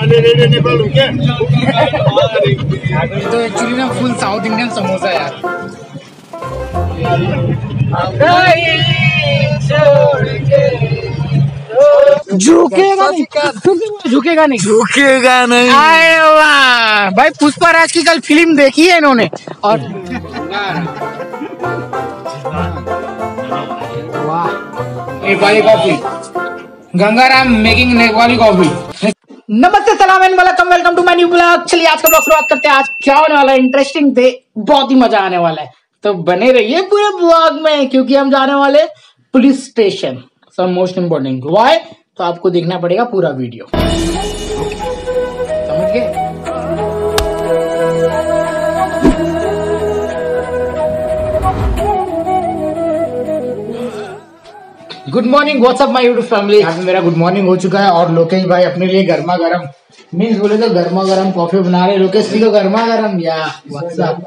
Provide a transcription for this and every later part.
तो एक्चुअली ना full south Indian samosa यार। झुकेगा नहीं, झुकेगा नहीं, झुकेगा नहीं। आए वाह भाई, पुष्पराज की कल फिल्म देखी है इन्होंने और वाह, Nepali coffee, Gangaram making Nepali coffee. नमस्ते, सलाम and welcome to my new blog. चलिए आज का ब्लॉग शुरुआत करते हैं। आज क्या होने वाला है, इंटरेस्टिंग डे, बहुत ही मजा आने वाला है, तो बने रहिए पूरे ब्लॉग में क्योंकि हम जाने वाले पुलिस स्टेशन। सब मोस्ट इम्पोर्टेंट वाई, तो आपको देखना पड़ेगा पूरा वीडियो, समझ गए? Good morning, WhatsApp my YouTube family. यहाँ पे मेरा गुड मॉर्निंग हो चुका है और लोकेश भाई अपने लिए गर्मा गर्म मीन्स बोले तो गर्मा गर्म कॉफी बना रहे। लोकेश जी को गर्मा गर्म या व्हाट्सअप।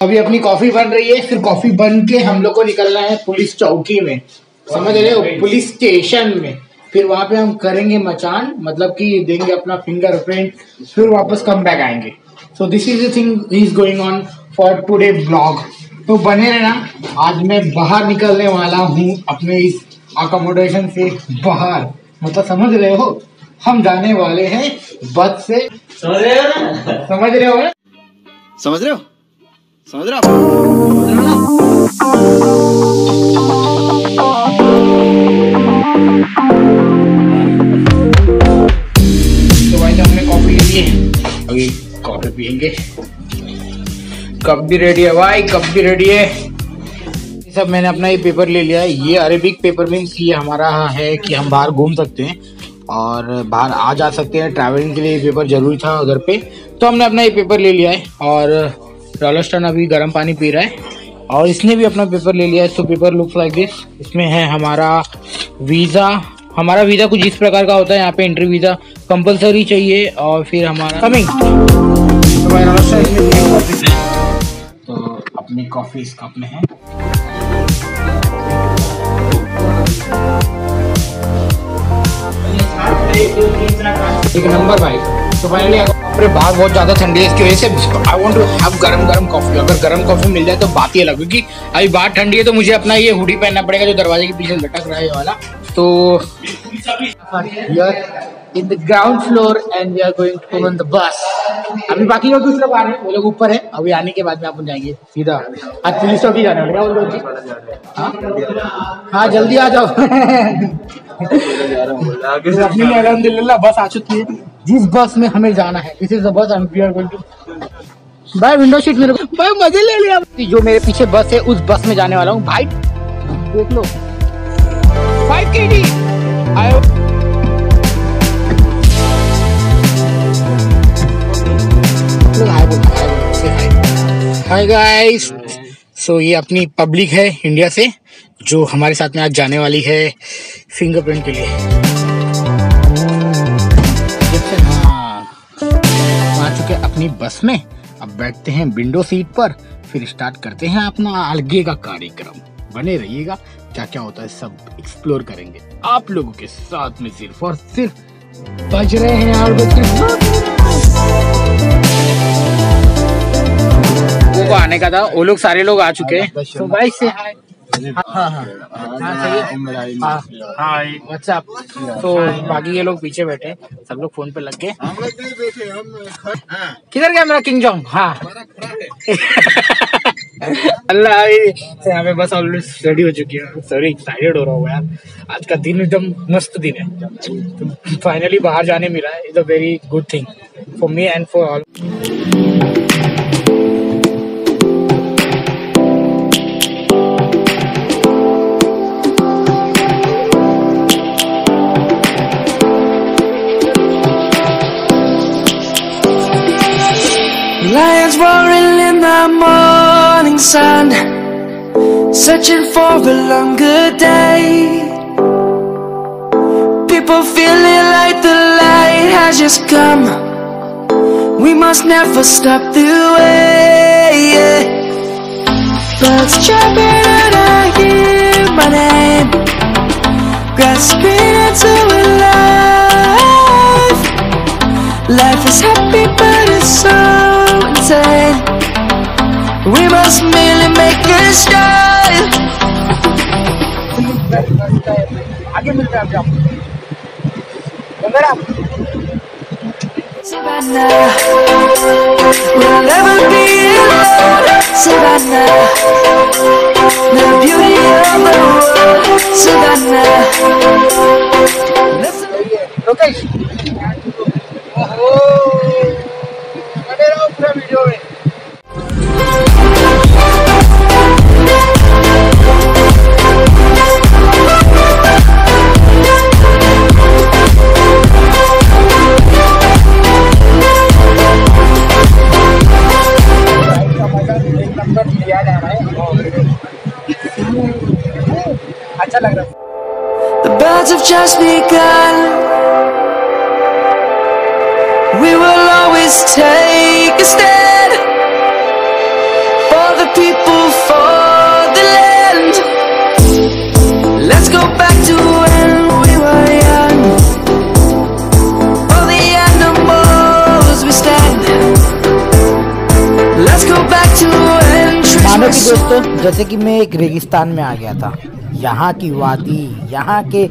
अभी अपनी कॉफी बन रही है, फिर कॉफी बन के हम लोग को निकलना है पुलिस चौकी में, समझ रहे हो, पुलिस स्टेशन में। फिर वहां पे हम करेंगे मचान, मतलब कि देंगे अपना फिंगरप्रिंट, फिर वापस कम बैक आएंगे। So this is the thing is going on for today blog, तो बने रहना। आज मैं बाहर निकलने वाला हूँ अपने इस अकोमोडेशन से बाहर, मतलब समझ रहे हो, हम जाने वाले हैं बस से। समझ रहे हो ना? समझ रहे हो ना? समझ रहे हो? समझ रहे हो? तो भाई तो हमने कॉफी ले ली है, अभी कॉफी पियेंगे। कप भी रेडी है भाई, कप भी रेडी है। सब मैंने अपना ये पेपर ले लिया है। ये अरेबिक पेपर मीन्स ये हमारा है कि हम बाहर घूम सकते हैं और बाहर आ जा सकते हैं। ट्रैवलिंग के लिए ये पेपर जरूरी था उधर पे, तो हमने अपना ये पेपर ले लिया है। और रॉलस्टन अभी गर्म पानी पी रहा है और इसने भी अपना पेपर ले लिया है। तो पेपर लुक्स लाइक दिस। इसमें है हमारा वीज़ा। हमारा वीज़ा कुछ इस प्रकार का होता है, यहाँ पे एंट्री वीज़ा कंपलसरी चाहिए। और फिर हमारा कमिंग, तो अपनी कॉफी इस कप में है। एक नंबर भाई। तो फाइनली अरे बाहर बहुत ज्यादा ठंडी है, इसकी वजह से आई वांट टू हैव गरम गरम कॉफी। अगर गरम कॉफी मिल जाए तो बात ही अलग, क्योंकि अभी बाहर ठंडी है तो मुझे अपना ये हुडी पहनना पड़ेगा जो दरवाजे के पीछे लटक रहा है ये वाला। तो in the ground floor and we are going to on the bus. अभी बाकी लोग दूसरे लोग आ रहे हैं, वो लोग ऊपर है। अभी आने के बाद में अपन जाएंगे सीधा। आज पुलिस चौकी जाना है, बोल दो। हाँ जल्दी आ जाओ। अल्हम्दुलिल्लाह बस आ चुकी है, जिस बस में हमें जाना है। This is the bus and we are going to भाई विंडो सीट मेरे को भाई मजे ले लिया। जो मेरे पीछे बस है उस बस में जाने वाला हूँ भाई, देख लो 5 KD आयो। हाय गाइस, सो ये अपनी पब्लिक है इंडिया से जो हमारे साथ में आज जाने वाली है फिंगरप्रिंट के लिए। हाँ आ चुके अपनी बस में, अब बैठते हैं विंडो सीट पर, फिर स्टार्ट करते हैं अपना आगे का कार्यक्रम। बने रहिएगा, क्या क्या होता है सब एक्सप्लोर करेंगे आप लोगों के साथ में। सिर्फ और सिर्फ बज रहे हैं को आने का था, वो लोग सारे लोग आ चुके हैं। तो भाई से हाय। Hi what's up. तो बाकी ये लोग पीछे बैठे, सब लोग फोन पे लग गए। किधर गया मेरा किंग जोंग? हाँ अल्लाह, यहाँ पे बस ऑलरेडी रेडी हो चुकी है। सॉरी एक्साइटेड हो रहा हूँ यार, आज का दिन एकदम मस्त दिन है। तो फाइनली बाहर जाने मिला है, it's a very good thing for me and for all. Lions roaring in the morning sun, searching for a longer day. People feeling like the light has just come. We must never stop the way. Birds chirping and I hear my name, grasping into a life. Life is happy but it's so insane. We must merely make a start. आगे मिलते हैं आपको। Savannah, we'll never be alone. Savannah, the beauty of the world. Savannah. Lokesh, ओहो, बने रहो पूरा video में। अच्छा लग रहा है। The birds have just begun. We will always take a stand for the people, for the land. Let's go back to when we were young. For the animals we stand. Let's go back to when trees मानो were कि दोस्तों, जैसे कि मैं एक रेगिस्तान में आ गया था। यहाँ की वादी, यहाँ के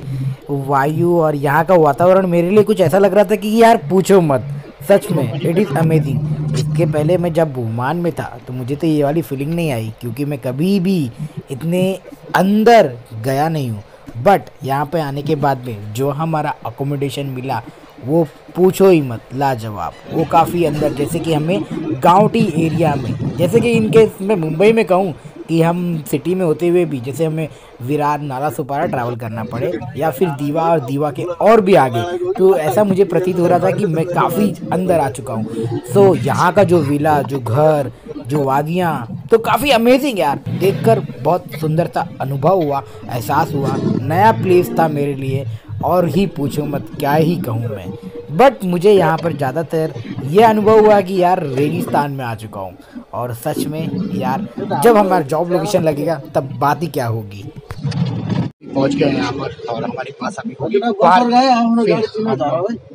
वायु और यहाँ का वातावरण मेरे लिए कुछ ऐसा लग रहा था कि यार पूछो मत, सच में इट इज़ अमेजिंग। इसके पहले मैं जब ओमान में था तो मुझे तो ये वाली फीलिंग नहीं आई, क्योंकि मैं कभी भी इतने अंदर गया नहीं हूँ। बट यहाँ पे आने के बाद में जो हमारा अकोमोडेशन मिला वो पूछो ही मत, लाजवाब। वो काफ़ी अंदर, जैसे कि हमें गाँवटी एरिया में, जैसे कि इनकेस मैं मुंबई में कहूँ कि हम सिटी में होते हुए भी जैसे हमें विरार नाला सुपारा ट्रैवल करना पड़े या फिर दीवा और दीवा के और भी आगे, तो ऐसा मुझे प्रतीत हो रहा था कि मैं काफ़ी अंदर आ चुका हूँ। सो यहाँ का जो विला, जो घर, जो वादियाँ, तो काफ़ी अमेजिंग यार। देखकर बहुत सुंदरता अनुभव हुआ, एहसास हुआ। नया प्लेस था मेरे लिए और ही पूछो मत, क्या ही कहूँ मैं। बट मुझे यहाँ पर ज़्यादातर ये अनुभव हुआ कि यार रेगिस्तान में आ चुका हूँ। और सच में यार जब हमारा जॉब लोकेशन लगेगा तब बात ही क्या होगी। पहुँच गए यहाँ पर और हमारे पास अभी बाहर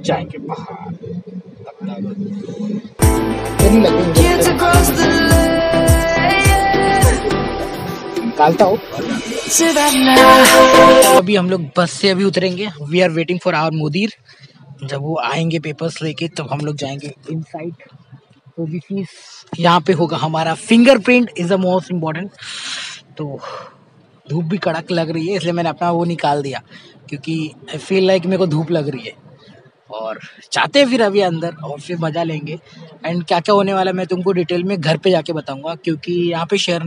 जाएंगे बाहर। kids across the निकालता हूँ। Savannah. अभी हम लोग बस से अभी उतरेंगे। We are waiting for our मुदीर। जब वो आएंगे पेपर्स लेके तब हम लोग जाएंगे इनसाइड। तो दिस इज, यहाँ पे होगा हमारा fingerprint is the most important. तो धूप भी कड़क लग रही है, इसलिए मैंने अपना वो निकाल दिया, क्योंकि आई फील लाइक मेरे को धूप लग रही है। और चाहते हैं फिर अभी अंदर और फिर मज़ा लेंगे। एंड क्या क्या होने वाला है मैं तुमको डिटेल में घर पे जाके बताऊंगा, क्योंकि यहाँ पे शेयर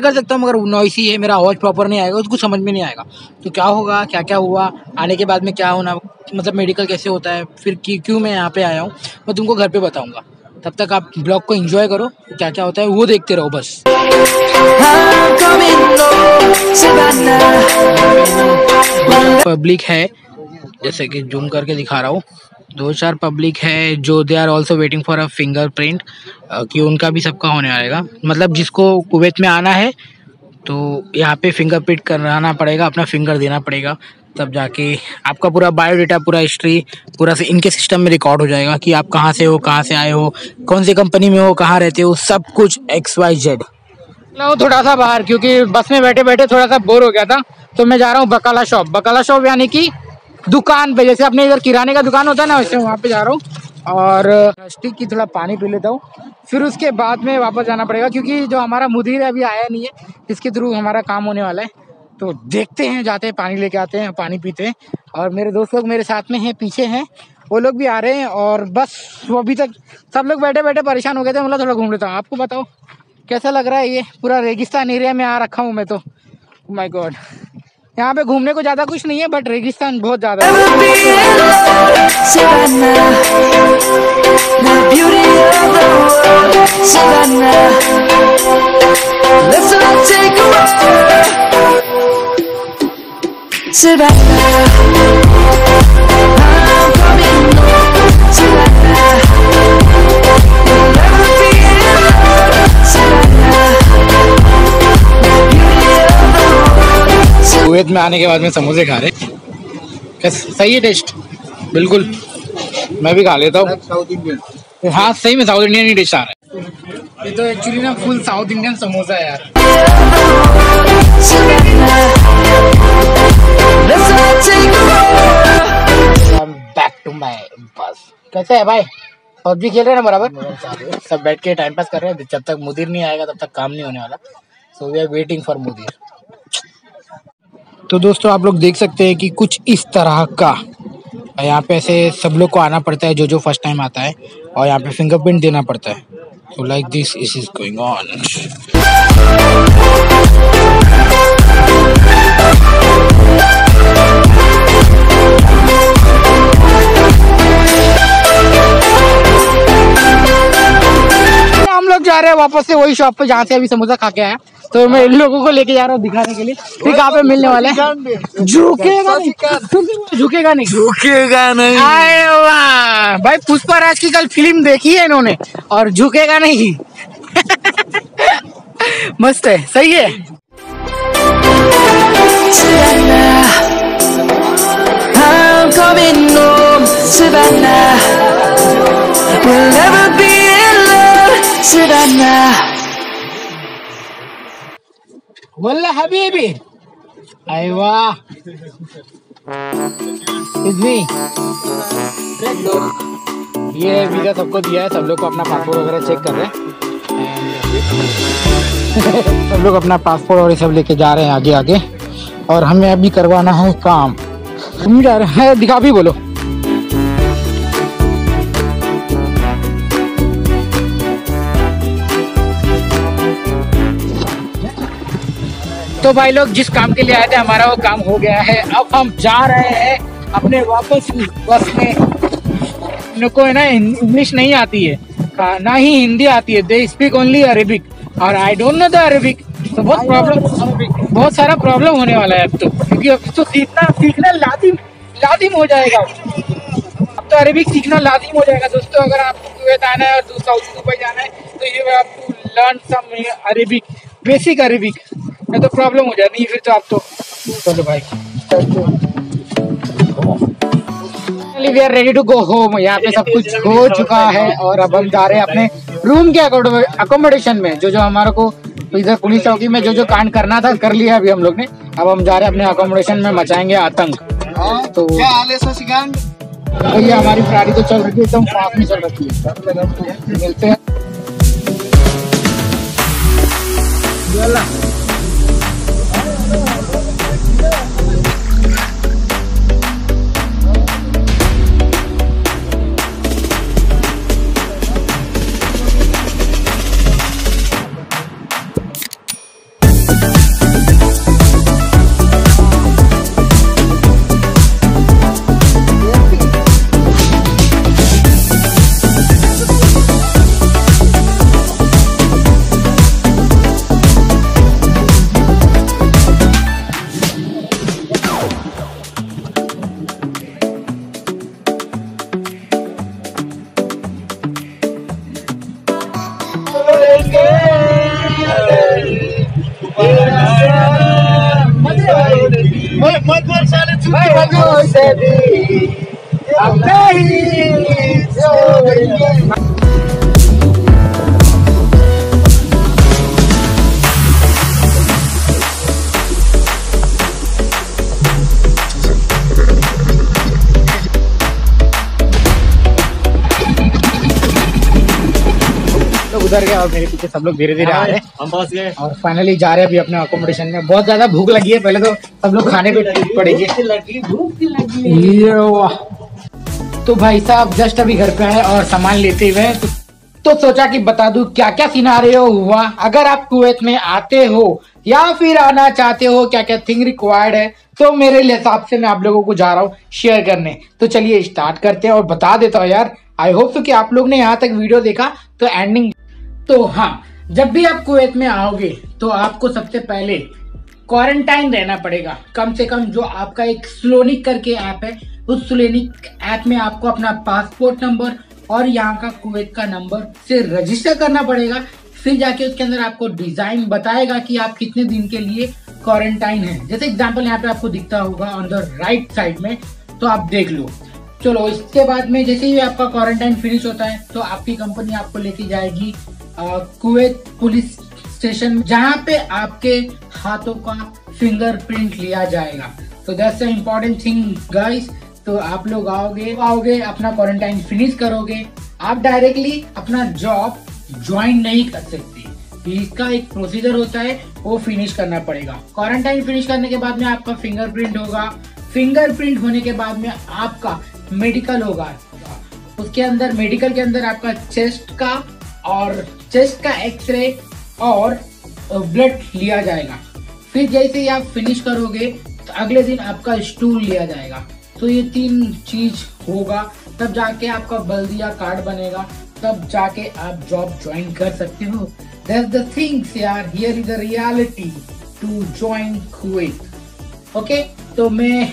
कर सकता हूँ मगर नॉइसी है, मेरा आवाज़ प्रॉपर नहीं आएगा, उसको समझ में नहीं आएगा। तो क्या होगा, क्या क्या हुआ, आने के बाद में क्या होना, मतलब मेडिकल कैसे होता है, फिर क्यों मैं यहाँ पे आया हूँ, मैं तुमको घर पे बताऊँगा। तब तक आप ब्लॉग को एंजॉय करो, क्या क्या होता है वो देखते रहो बस। I'm coming home, Savannah. Public है, जैसे कि जूम करके दिखा रहा हूँ, 2-4 पब्लिक है जो they are also waiting for a fingerprint, कि उनका भी सबका होने आएगा। मतलब जिसको कुवैत में आना है तो यहाँ पे फिंगरप्रिंट कराना पड़ेगा, अपना फिंगर देना पड़ेगा, तब जाके आपका पूरा बायोडाटा, पूरा हिस्ट्री पूरा से इनके सिस्टम में रिकॉर्ड हो जाएगा कि आप कहाँ से हो, कहाँ से आए हो, कौन सी कंपनी में हो, कहाँ रहते हो, सब कुछ XYZ। थोड़ा सा बाहर, क्योंकि बस में बैठे बैठे थोड़ा सा बोर हो गया था, तो मैं जा रहा हूँ बकाला शॉप। बकाला शॉप यानी कि दुकान पे, जैसे अपने इधर किराने का दुकान होता है ना, वैसे वहाँ पे जा रहा हूँ। और स्टिक की थोड़ा पानी पी लेता हूँ, फिर उसके बाद में वापस जाना पड़ेगा, क्योंकि जो हमारा मुदीर है अभी आया नहीं है, इसके थ्रू हमारा काम होने वाला है। तो देखते हैं, जाते हैं, पानी लेके आते हैं, पानी पीते हैं। और मेरे दोस्त लोग मेरे साथ में हैं, पीछे हैं, वो लोग भी आ रहे हैं। और बस वो अभी तक सब लोग बैठे बैठे परेशान हो गए थे, मतलब थोड़ा घूम लेता हूँ। आपको बताओ कैसा लग रहा है, ये पूरा रेगिस्तान एरिया में आ रखा हूँ मैं तो। माय गॉड, यहाँ पे घूमने को ज़्यादा कुछ नहीं है, बट रेगिस्तान बहुत ज़्यादा है। Never be alone, Savannah. The beauty of the world, Savannah. Let's all take a walk, Savannah. I'm coming home, Savannah. You'll never be alone, Savannah. The beauty of the world. Kuwait में आने के बाद में समोसे खा रहे, कैसे, सही है टेस्ट, बिल्कुल मैं भी खा लेता हूँ। हाँ सही में साउथ इंडियन ही डिश आ रहा है। ये तो एक्चुअली ना फुल साउथ इंडियन समोसा है यार। बैक टू माय बस। कैसे है भाई? पबजी खेल रहे हैं ना बराबर? सब बैठ के टाइम पास कर रहे हैं। जब तक मुदीर नहीं आएगा तब तक काम नहीं होने वाला। So we are waiting for मुदीर। तो दोस्तों आप लोग देख सकते हैं कि कुछ इस तरह का यहाँ पे ऐसे सब लोग को आना पड़ता है जो फर्स्ट टाइम आता है, और यहाँ पे फिंगरप्रिंट देना पड़ता है। तो like this is going on. हम लोग जा रहे हैं वापस से वही शॉप पे जहाँ से अभी समोसा खा के आया। तो मैं इन लोगों को लेके जा रहा हूँ दिखाने के लिए ठीक कहाँ पे मिलने वाला है। झुकेगा नहीं, झुकेगा नहीं, झुकेगा नहीं। आए वाह भाई, पुष्पराज की कल फिल्म देखी है इन्होंने और झुकेगा नहीं। मस्त है, सही है। I'm coming home, Savannah. We'll never be in love, Savannah. वल्ला हबीबी, अरे वाह, इतनी ये वीजा सबको दिया है। सब लोग को अपना पासपोर्ट वगैरह चेक कर रहे हैं। सब लोग अपना पासपोर्ट और ये सब लेके जा रहे हैं आगे आगे, और हमें अभी करवाना है काम। हम जा रहे हैं, दिखा भी बोलो। तो भाई लोग जिस काम के लिए आए थे हमारा वो काम हो गया है। अब हम जा रहे हैं अपने वापस बस में। मेरे को है ना इंग्लिश नहीं आती है, ना ही हिंदी आती है। दे स्पीक ओनली अरेबिक और I don't know the Arabic. तो बहुत सारा प्रॉब्लम होने वाला है अब तो, क्योंकि अब तो सीखना लाजिम हो जाएगा। अब तो अरेबिक सीखना लाजिम हो जाएगा दोस्तों। अगर आपको कुवैत आना है और साउथ दुबई जाना है तो ये आपको learn some Arabic, basic Arabic. तो प्रॉब्लम हो जाती फिर तो आप तो। चलो भाई, we are ready to go home. यहाँ पे सब कुछ हो चुका है और अब हम जा रहे हैं अपने रूम के अकोमोडेशन में। जो हमारे को इधर पुलिस चौकी में जो कांड करना था कर लिया अभी हम लोग ने। अब हम जा रहे हैं अपने अकोमोडेशन में, मचाएंगे आतंक। तो क्या हाल है शशिकांत? भैया हमारी गाड़ी तो चल रही है, एकदम फास्ट में चल रही है। मिलते हैं। उधर गया और मेरे पीछे सब लोग धीरे धीरे आ रहे हैं। हम पहुंच गए और फाइनली जा रहे हैं अभी अपने अकोमोडेशन में। बहुत ज्यादा भूख लगी है, पहले तो सब लोग खाने पे पड़ेगी। तो भाई साहब जस्ट अभी घर पे आए और सामान लेते हुए तो सोचा कि बता दूं क्या क्या सिनारियो हुआ। अगर आप कुवैत में आते हो या फिर आना चाहते हो, क्या क्या थिंग रिक्वायर्ड है, तो मेरे हिसाब से मैं आप लोगों को जा रहा हूँ शेयर करने। तो चलिए स्टार्ट करते हैं और बता देता हूँ यार। आई होप सो कि आप लोग ने यहाँ तक वीडियो देखा तो एंडिंग। तो हाँ, जब भी आप कुवैत में आओगे तो आपको सबसे पहले क्वारंटाइन रहना पड़ेगा। कम से कम जो आपका एक स्लोनिक करके ऐप है, उस स्लोनिक ऐप में आपको अपना पासपोर्ट नंबर और यहाँ का कुवैत का नंबर से रजिस्टर करना पड़ेगा। फिर जाके उसके अंदर आपको डिजाइन बताएगा कि आप कितने दिन के लिए क्वारंटाइन है। जैसे एग्जांपल यहाँ पे आपको दिखता होगा ऑन द राइट साइड में, तो आप देख लो चलो इसके बाद में जैसे ही आपका क्वारंटाइन फिनिश होता है तो आपकी कंपनी आपको लेके जाएगी कुवैत पुलिस स्टेशन, जहाँ पे आपके हाथों का फिंगरप्रिंट लिया जाएगा। तो that's the important thing guys. तो आप लोग आओगे अपना क्वारंटाइन फिनिश करोगे, आप डायरेक्टली अपना जॉब ज्वाइन नहीं कर सकते। इसका एक प्रोसीजर होता है, वो फिनिश करना पड़ेगा। क्वारंटाइन फिनिश करने के बाद में आपका फिंगरप्रिंट होगा, फिंगरप्रिंट होने के बाद में आपका मेडिकल होगा। उसके अंदर मेडिकल के अंदर आपका चेस्ट का एक्सरे और ब्लड लिया जाएगा। फिर जैसे ही आप फिनिश करोगे तो अगले दिन आपका स्टूल लिया जाएगा। तो ये 3 चीज होगा, तब जाके आपका बल्दिया कार्ड बनेगा, तब जाके आप जॉब ज्वाइन कर सकते हो। That's the things यार, here is the reality to join Kuwait. Okay, तो मैं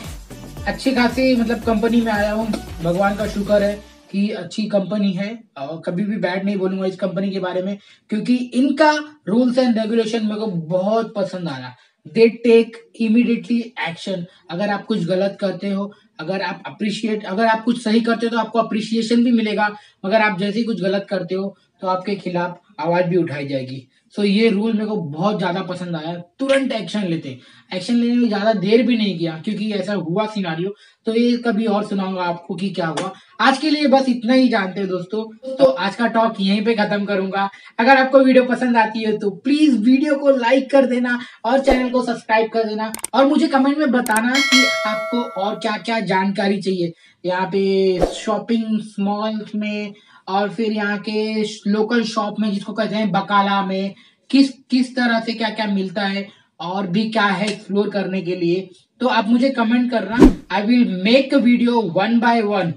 अच्छी खासी मतलब कंपनी में आया हूँ, भगवान का शुक्र है कि अच्छी कंपनी है। और कभी भी बैड नहीं बोलूंगा इस कंपनी के बारे में, क्योंकि इनका रूल्स एंड रेगुलेशन मेरे को बहुत पसंद आया। They take immediately action. अगर आप कुछ गलत करते हो, अगर आप कुछ सही करते हो तो आपको अप्रिशिएशन भी मिलेगा, मगर आप जैसे ही कुछ गलत करते हो तो आपके खिलाफ आवाज भी उठाई जाएगी। सो ये रूल मेरे को बहुत ज्यादा पसंद आया। तुरंत एक्शन लेने में ज्यादा देर भी नहीं किया, क्योंकि ऐसा हुआ सिनारियो। तो ये कभी और सुनाऊंगा आपको कि क्या हुआ। आज के लिए बस इतना ही जानते हो दोस्तों। तो आज का टॉक यहीं पे खत्म करूंगा। अगर आपको वीडियो पसंद आती है तो प्लीज वीडियो को लाइक कर देना और चैनल को सब्सक्राइब कर देना, और मुझे कमेंट में बताना कि आपको और क्या क्या जानकारी चाहिए यहाँ पे शॉपिंग मॉल में, और फिर यहाँ के लोकल शॉप में जिसको कहते हैं बकाला में किस तरह से क्या क्या मिलता है और भी क्या है एक्सप्लोर करने के लिए। तो आप मुझे कमेंट करना, I will make video 1 by 1।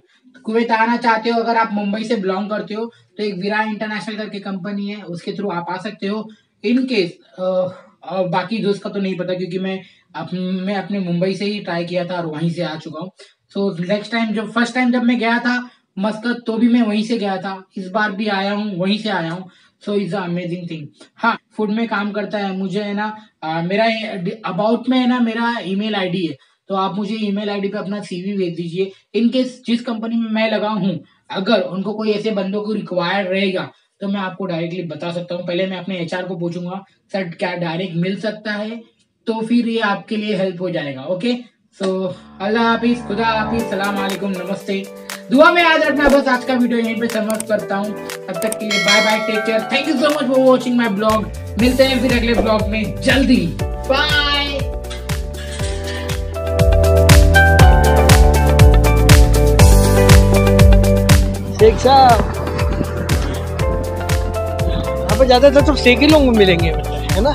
Kuwait आना चाहते हो, अगर आप मुंबई से बिलोंग करते हो तो एक विरा इंटरनेशनल करके कंपनी है, उसके थ्रू आप आ सकते हो। इन केस बाकी दोस्त का तो नहीं पता, क्योंकि मैं अपने मुंबई से ही ट्राई किया था और वहीं से आ चुका हूँ। So next time first time जब मैं गया था मस्कत, तो भी मैं वहीं से गया था, इस बार भी आया हूँ वहीं से आया हूँ। So is amazing thing. हाँ, फूड में काम करता है, मुझे है ना मेरा अबाउट में है ना मेरा ईमेल आईडी है, तो आप मुझे ईमेल आईडी पे अपना सीवी भेज दीजिए। इनकेस जिस कंपनी में मैं लगा हूँ, अगर उनको कोई ऐसे बंदों को रिक्वायर रहेगा तो मैं आपको डायरेक्टली बता सकता हूँ। पहले मैं अपने एचआर को पूछूंगा सर क्या डायरेक्ट मिल सकता है, तो फिर ये आपके लिए हेल्प हो जाएगा। ओके, सो अल्लाह हाफिज, खुदा हाफिज, सलाम अलैकुम, नमस्ते। दुआ में याद रखना। बस आज का वीडियो यहीं पे समाप्त करता हूँ। तब तक के लिए bye bye, take care, thank you so much for watching my blog. मिलते हैं फिर अगले ब्लॉग में जल्दी, बाय। शेख साहब, यहाँ पे ज्यादातर तो शेख ही लोग मिलेंगे, है ना।